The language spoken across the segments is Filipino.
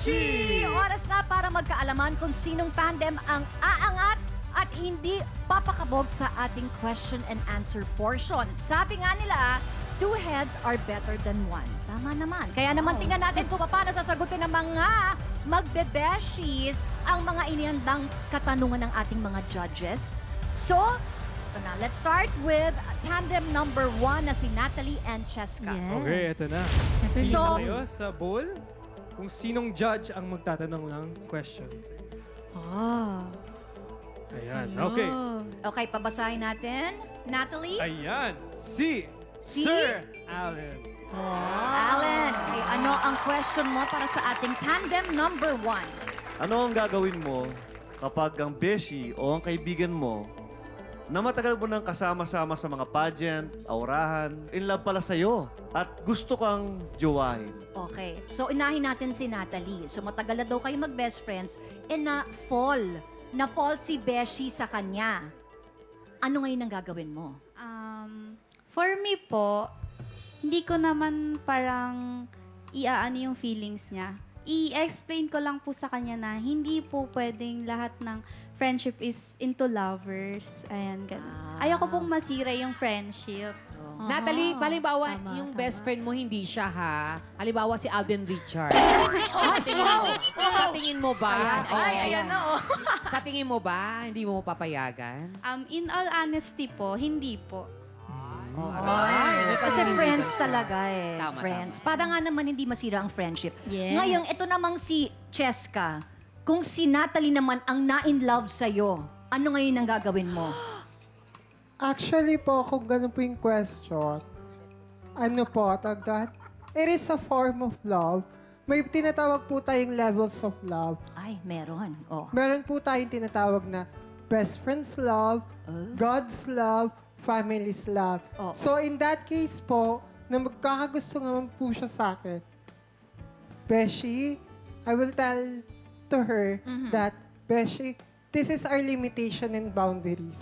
Beshi! Oras na para magkaalaman kung sinong tandem ang aangat at hindi papakabog sa ating question and answer portion. Sabi nga nila, 2 heads are better than 1. Tama naman. Kaya naman tingnan natin kung paano sasagutin ng mga magbe-beshies ang mga inihandang katanungan ng ating mga judges. So, ito na. Let's start with tandem number 1 na si Natalie and Cheska. Okay, ito na. So, Tingnan kayo sa bowl kung sinong judge ang magtatanong ng questions. Ayan, okay. Okay, pabasahin natin. Natalie? Ayan, si Si? Sir Allen. Allen, ay ano ang question mo para sa ating tandem number 1? Ano ang gagawin mo kapag ang beshi o ang kaibigan mo na matagal mo nang kasama-sama sa mga pageant, aurahan, in love pala sa'yo at gusto kang jowahin? Okay, so inahin natin si Natalie. So matagal na daw kayo mag-best friends na-fall si Beshi sa kanya. Ano ngayon ang gagawin mo? For me po, hindi ko naman parang iaano yung feelings niya. I-explain ko lang po sa kanya na hindi po pwedeng lahat ng friendship is into lovers. Ayan, ganun. Ayoko pong masira yung friendships. Natalie, halimbawa, yung best friend mo hindi siya, ha? Halimbawa si Alden Richard. Sa tingin mo ba? Ayan na, Sa tingin mo ba, hindi mo papayagan? In all honesty po, hindi po. Kasi friends talaga eh. Tama, Friends. Para nga naman hindi masira ang friendship. Yes. Ngayon, ito namang si Cheska. Kung si Natalie naman ang na-in-love sa'yo, ano ngayon ang gagawin mo? Actually po, kung ganun po yung question, ano po, tagdat, it is a form of love. May tinatawag po tayong levels of love. Ay, meron. Oh. Meron po tayong tinatawag na best friend's love, God's love, family's love. Oo. So in that case po, na magkakagusto naman po siya sa akin, Beshi, I will tell to her that, Beshi, this is our limitation and boundaries.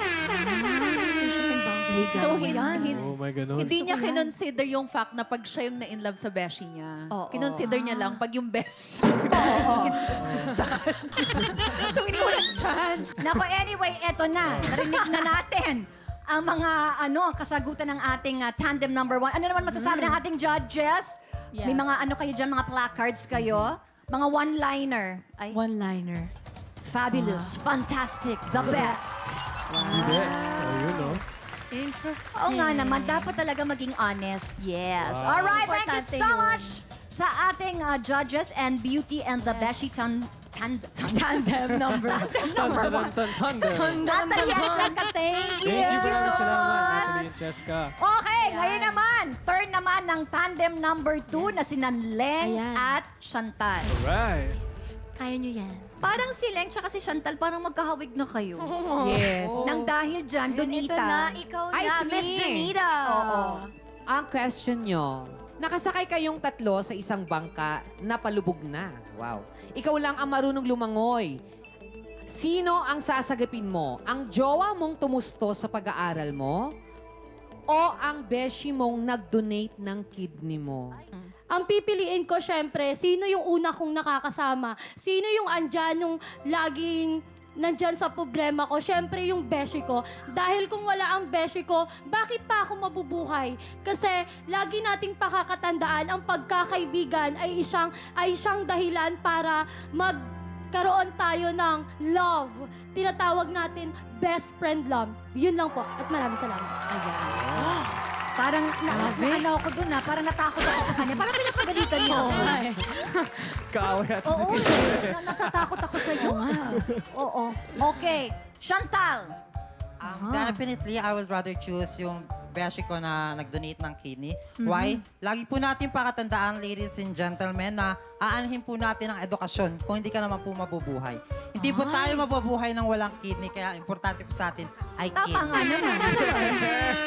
So, yan. Oh my ganon. Hindi niya kinonsider yung fact na pag siya yung na-inlove sa beshi niya. Oo. Kinonsider niya lang pag yung beshi. So, hindi ko lang chance. Nako, anyway, eto na. Narinig na natin ang mga kasagutan ng ating tandem number 1. Ano naman masasabi ng ating judges? Yes. May mga ano kayo dyan, mga placards kayo? Mga one-liner. Ay, One-liner. fabulous, fantastic, the best. Best. Oh, yun, no? Interesting. Oo nga naman, dapat talaga maging honest. Yes. Wow. All right, thank you Importante so yun. much sa ating judges and Beauty and the Beshi Tandem number. Tandem. Natalie and Cheska, thank you. Thank you, maraming so salamat, much. Natalie and Cheska. Okay, ngayon naman, turn naman ng tandem number 2 na si Nanleng Ayan. at Chantal. Alright. Kaya nyo yan. Parang si Leng tsaka si Chantal, parang magkahawig na kayo. Yes. Nang dahil dyan, Donita. Ito na, ikaw Ay, na, it's Miss me. Donita. Oo. Ang question nyo, nakasakay kayong tatlo sa isang bangka na palubog na. Wow. Ikaw lang ang marunong lumangoy. Sino ang sasagapin mo? Ang jowa mong tumusto sa pag-aaral mo? O ang beshi mong nag-donate ng kidney mo? Ang pipiliin ko, syempre, sino yung una kong nakakasama? Sino yung andyan, yung laging nandyan sa problema ko? Syempre, yung beshi ko. Dahil kung wala ang beshi ko, bakit pa ako mabubuhay? Kasi lagi nating pakakatandaan, ang pagkakaibigan ay isang dahilan para magkaroon tayo ng love. Tinatawag natin best friend love. Yun lang po. At maraming salamat. Ayan. Parang ano ako dun parang natakot ako sa kanya. Parang pinapagalitan niya ako. Kaaway natin Oo, si Tito. natatakot ako sa iyo. Oo. Okay. Chantal. Definitely, I would rather choose yung beshi ko na nag-donate ng kidney. Why? Lagi po natin pakatandaan, ladies and gentlemen, na aanhin po natin ang edukasyon kung hindi ka naman po mabubuhay. Hindi po tayo mabubuhay ng walang kidney, kaya importante po sa atin ay Tama kidney. nga naman.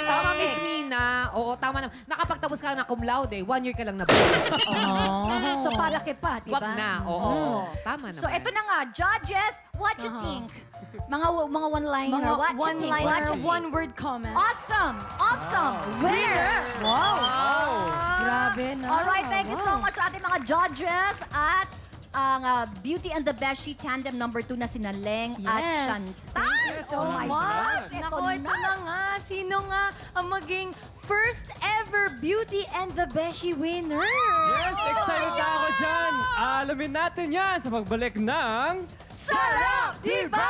Tama, Miss Mina. Oo, tama naman. Nakapagtapos ka na cum laude, 1 year ka lang nabuhay. So, para kay pa, di ba? Wag na, oo. Tama naman. So, eto na nga. Judges, what you think? Mga one-liner, Mga what you think? What you one-liner, think? one-word comment. Awesome! Awesome! Winner! Wow! Grabe na. Alright, thank you so much sa ating mga judges at ang Beauty and the Beshi tandem number 2 na sina Leng at Yes. Shanta. So Oh my much! gosh, Nako, ito ito na nga. Sino nga ang maging first ever Beauty and the Beshi winner? Yes, excited na ako dyan. Alamin natin yan sa pagbalik ng... Sarap, diba?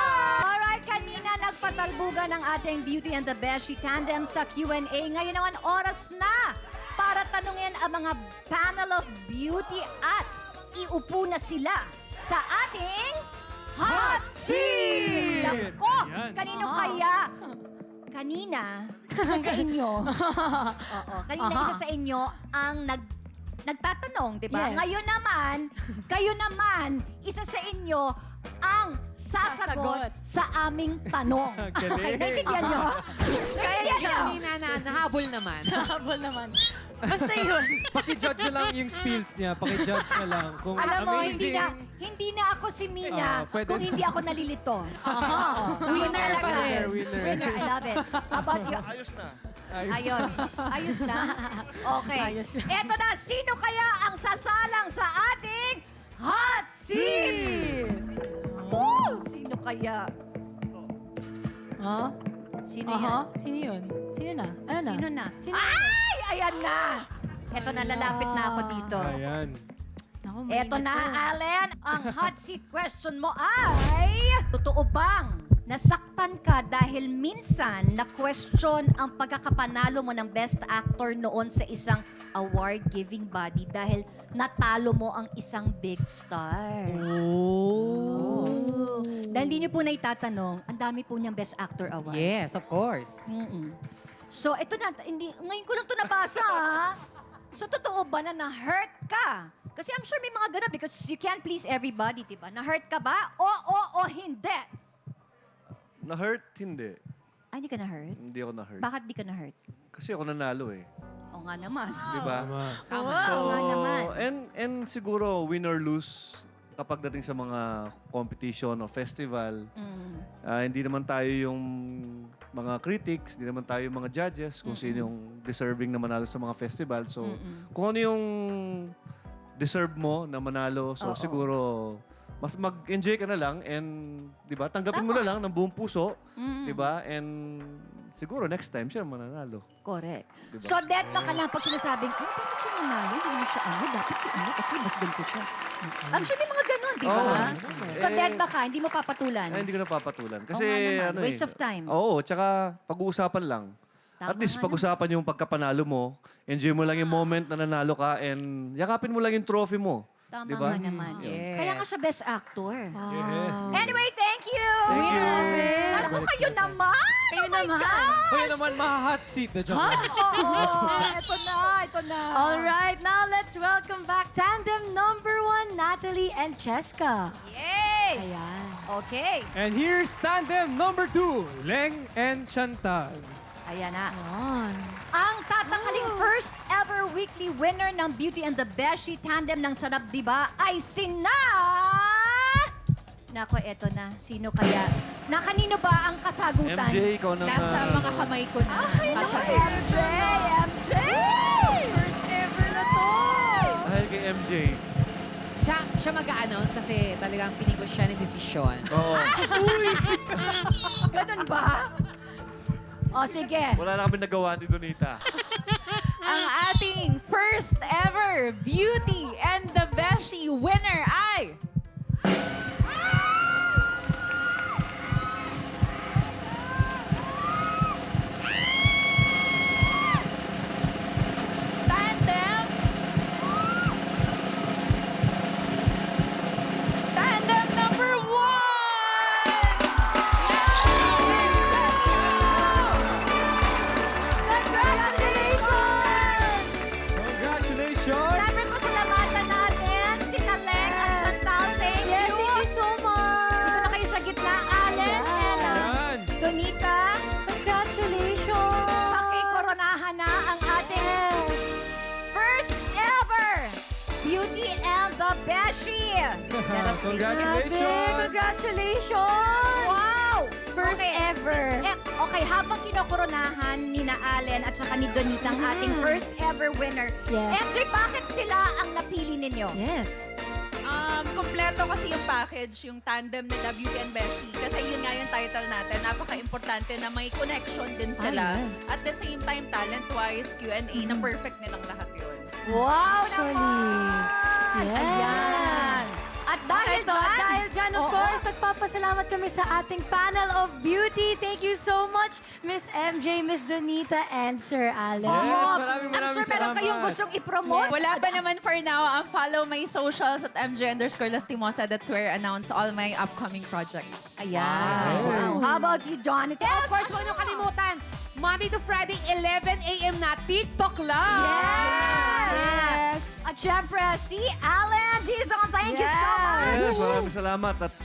Alright, kanina nagpatalbugan ng ating Beauty and the Beshi tandem sa Q&A. Ngayon naman, oras na para tanungin ang mga panel of beauty at iupo na sila sa ating Hot Seat! Nako, Ayan. kanino kaya? Kanina, isa sa inyo. Oo, kanina isa sa inyo ang nagtatanong, di ba? Yes. Ngayon naman, kayo naman, isa sa inyo ang sasagot sa aming tanong. Galing. Okay, naiintindihan nyo? Naiintindihan nyo? Kanina na, nahabol naman. Habol naman. Basta yun. Paki-judge na lang yung spills niya. Paki-judge na lang. Kung Alam mo, amazing. hindi na ako si Mina Pwede. kung hindi ako nalilito. Winner pa rin. Winner. Winner, I love it. How about you? Ayos na. Ayos. Ayos na? Okay. Ayos na. Eto na, sino kaya ang sasalang sa ating Hot Seat? Oh, sino kaya? Huh? Sino Aha. yan? Sino yun? Sino na? Ano na? Sino na? Sino? Ay! Ayan na! Eto na, lalapit na ako dito. Ayan. Naku, Eto maingat na, to. Allen. Ang hot seat question mo ay... Totoo bang nasaktan ka dahil minsan na-question ang pagkakapanalo mo ng Best Actor noon sa isang award-giving body dahil natalo mo ang isang big star? Oh. Dahil hindi niyo po na itatanong, ang dami po niyang Best Actor Award. Yes, of course. Mm-mm. So, ito na, ngayon ko lang ito nabasa, ha? So, totoo ba na na-hurt ka? Kasi I'm sure may mga ganun because you can't please everybody, diba? Na-hurt ka ba? O hindi? Na-hurt? Hindi. Ay, hindi ka na-hurt? Hindi ako na-hurt. Bakit di ka na-hurt? Kasi ako nanalo eh. O nga naman. Di ba? Tama. So, Oo nga naman. and siguro win or lose kapag dating sa mga competition o festival, hindi naman tayo yung mga critics, hindi naman tayo yung mga judges kung sino yung deserving na manalo sa mga festival. So, kung ano yung deserve mo na manalo, so Oo. siguro mas mag-enjoy ka na lang and, di ba, tanggapin mo na lang ng buong puso, di ba? And siguro next time siya mananalo. Correct. Diba? So, dead ka lang pag sinasabing, ay, bakit siya nanalo? Hindi naman siya ano. Dapat si ano. Kasi mas ganito siya. I'm sure may mga ganun, di ba? Oo. So, Eh, dead ba ka? Hindi mo papatulan? Ay, hindi ko napapatulan. Kasi, Oo nga naman. ano Waste of time. Oo, tsaka pag-uusapan lang. Tama At least nga pag-usapan yung pagkapanalo mo, enjoy mo lang yung moment na nanalo ka, and yakapin mo lang yung trophy mo. Tama Diba? nga naman. Yes. Kaya nga siya Best Actor. Yes. Anyway, thank you! Thank you. Alam ko kayo naman! Kayo Oh my naman. God! Kaya naman, ma-hot seat na joke. lang. Oo, ito na. All right, now let's welcome back tandem number 1, Natalie and Cheska. Yay! Ayan. Okay. And here's tandem number 2, Leng and Chantal. Ayan na. Ayan. Ang tatanghaling first ever weekly winner ng Beauty and the Beshi tandem ng Sarap Diba ay sina... Nako, eto na. Sino kaya? Na kanino ba ang kasagutan? MJ, ikaw na Nasa mga kamay ko na. Ay, naku, Kasagot. MJ! MJ! First ever na to! Dahil kay MJ. Siya mag-a-announce kasi talagang pinig ko siya ng desisyon. Oo. Ganun ba? O, sige. Wala na kami nagawa ni Donita. Ang ating first ever Beauty and the Beshi winner ay... Tandem! Tandem number 1! Congratulations! Siyempre, pasalamatan natin si Naleng at Chantal. Thank you. Yes, thank you so much. Dito na kayo sa gitna, Allen and Ayan. Donita. Congratulations. Pakikoronahan na ang ating first ever Beauty and the Beshi. Congratulations! Congratulations. Wow! First ever. Okay, habang kinokoronahan ni na Allen at saka ni Donita ang ating first ever winner. Yes. MJ, bakit sila ang napili ninyo? Yes. Kompleto kasi yung package, yung tandem nila Beauty and Beshi. Kasi yun nga yung title natin. Napaka-importante na may connection din sila. At the same time, talent-wise, Q&A, na perfect nilang lahat yun. Wow naman! Yes. Ayan. At dahil dyan, of Oo. course, nagpapasalamat kami sa ating panel of beauty. Thank you so much, Miss MJ, Miss Donita, and Sir Alex. Yes, I'm sure meron salamat. kayong gustong i-promote. Wala pa naman for now. Follow my socials at MJ_Lastimosa. That's where I announce all my upcoming projects. Ayan. Wow. How about you, Jonathan? Of course, huwag niyo kalimutan, Monday to Friday, 11 a.m. na TikTok Live! Yes! At syempre, si Alan Dizon. Thank you so much! Yes, maraming salamat. At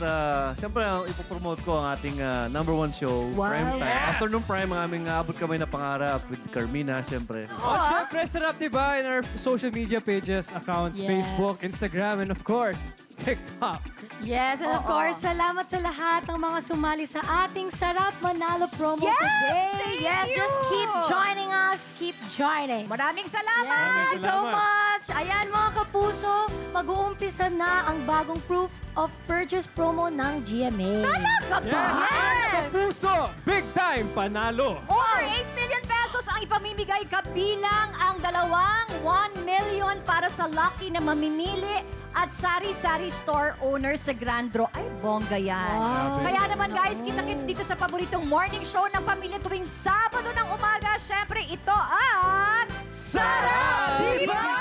siyempre, ipopromote ko ang ating #1 show, Prime Time. Afternoon Prime, ang aming abot kamay na pangarap with Carmina, siyempre. Oh, syempre, sarap, diba? In our social media pages, accounts, Yes. Facebook, Instagram, and of course, TikTok. Yes, and of course, salamat sa lahat ng mga sumali sa ating Sarap Manalo promo today. Yes, you. just keep joining us. Keep joining. Maraming salamat! Thank you so Salamat. much! Ayan mga kapuso, mag-uumpisa na ang bagong proof of purchase promo ng GMA. Talaga ba? Yes! Kapuso, big time panalo. Over 8 million pesos ang ipamimigay kabilang ang dalawang 1 million para sa lucky na mamimili at sari-sari store owner sa Grand Draw. Ay, bongga yan. Kaya naman guys, kita-kits dito sa paboritong morning show ng pamilya tuwing Sabado ng umaga. Siyempre, ito ang Sarap Diba?